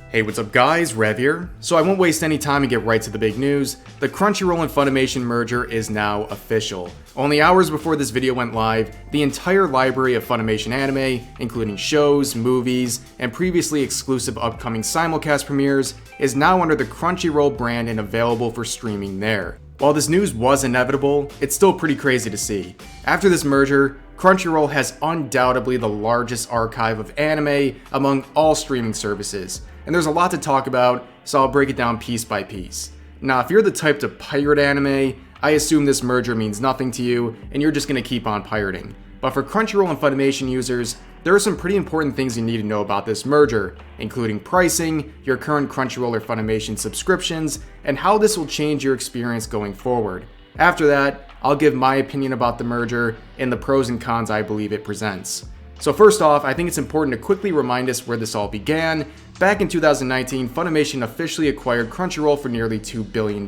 Hey, what's up guys, Rev here. So I won't waste any time and get right to the big news. The Crunchyroll and Funimation merger is now official. Only hours before this video went live, the entire library of Funimation anime, including shows, movies, and previously exclusive upcoming simulcast premieres, is now under the Crunchyroll brand and available for streaming there. While this news was inevitable, it's still pretty crazy to see. After this merger, Crunchyroll has undoubtedly the largest archive of anime among all streaming services, and there's a lot to talk about, so I'll break it down piece by piece. Now, if you're the type to pirate anime, I assume this merger means nothing to you, and you're just gonna keep on pirating. But for Crunchyroll and Funimation users, there are some pretty important things you need to know about this merger, including pricing, your current Crunchyroll or Funimation subscriptions, and how this will change your experience going forward. After that, I'll give my opinion about the merger and the pros and cons I believe it presents. So first off, I think it's important to quickly remind us where this all began. Back in 2019, Funimation officially acquired Crunchyroll for nearly $2 billion.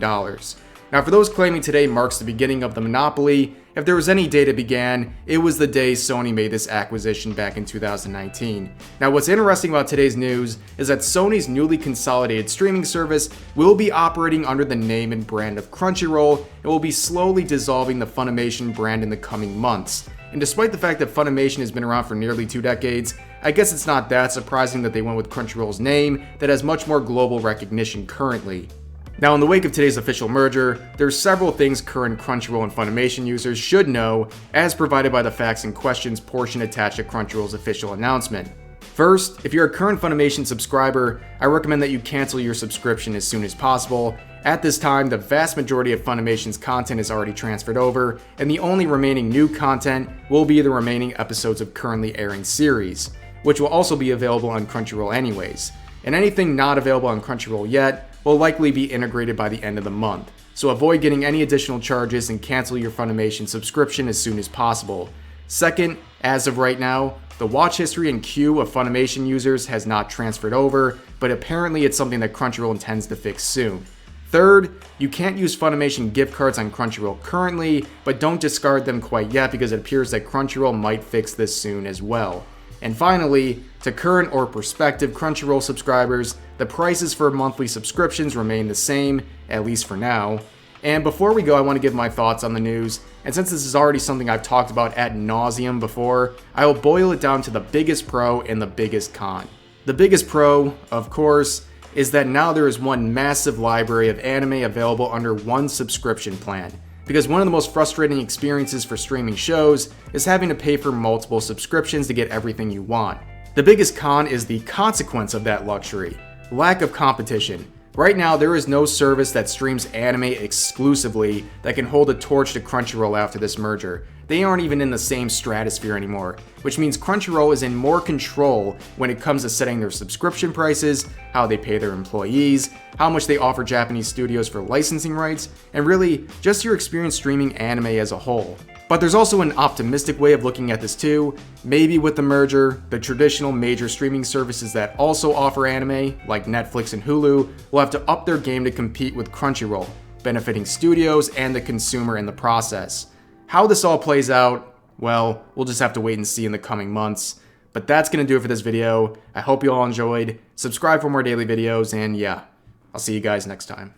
Now for those claiming today marks the beginning of the monopoly, if there was any day that began, it was the day Sony made this acquisition back in 2019. Now what's interesting about today's news is that Sony's newly consolidated streaming service will be operating under the name and brand of Crunchyroll and will be slowly dissolving the Funimation brand in the coming months. And despite the fact that Funimation has been around for nearly 2 decades, I guess it's not that surprising that they went with Crunchyroll's name that has much more global recognition currently. Now, in the wake of today's official merger, there's several things current Crunchyroll and Funimation users should know, as provided by the facts and questions portion attached to Crunchyroll's official announcement. First, if you're a current Funimation subscriber, I recommend that you cancel your subscription as soon as possible. At this time, the vast majority of Funimation's content is already transferred over, and the only remaining new content will be the remaining episodes of currently airing series, which will also be available on Crunchyroll anyways. And anything not available on Crunchyroll yet will likely be integrated by the end of the month, so avoid getting any additional charges and cancel your Funimation subscription as soon as possible. Second, as of right now, the watch history and queue of Funimation users has not transferred over, but apparently it's something that Crunchyroll intends to fix soon. Third, you can't use Funimation gift cards on Crunchyroll currently, but don't discard them quite yet because it appears that Crunchyroll might fix this soon as well. And finally, to current or prospective Crunchyroll subscribers, the prices for monthly subscriptions remain the same, at least for now. And before we go, I want to give my thoughts on the news, and since this is already something I've talked about ad nauseum before, I will boil it down to the biggest pro and the biggest con. The biggest pro, of course, is that now there is one massive library of anime available under one subscription plan. Because one of the most frustrating experiences for streaming shows is having to pay for multiple subscriptions to get everything you want. The biggest con is the consequence of that luxury: lack of competition. Right now, there is no service that streams anime exclusively that can hold a torch to Crunchyroll after this merger. They aren't even in the same stratosphere anymore, which means Crunchyroll is in more control when it comes to setting their subscription prices, how they pay their employees, how much they offer Japanese studios for licensing rights, and really, just your experience streaming anime as a whole. But there's also an optimistic way of looking at this too. Maybe with the merger, the traditional major streaming services that also offer anime, like Netflix and Hulu, will have to up their game to compete with Crunchyroll, benefiting studios and the consumer in the process. How this all plays out, well, we'll just have to wait and see in the coming months. But that's gonna do it for this video. I hope you all enjoyed. Subscribe for more daily videos, and yeah, I'll see you guys next time.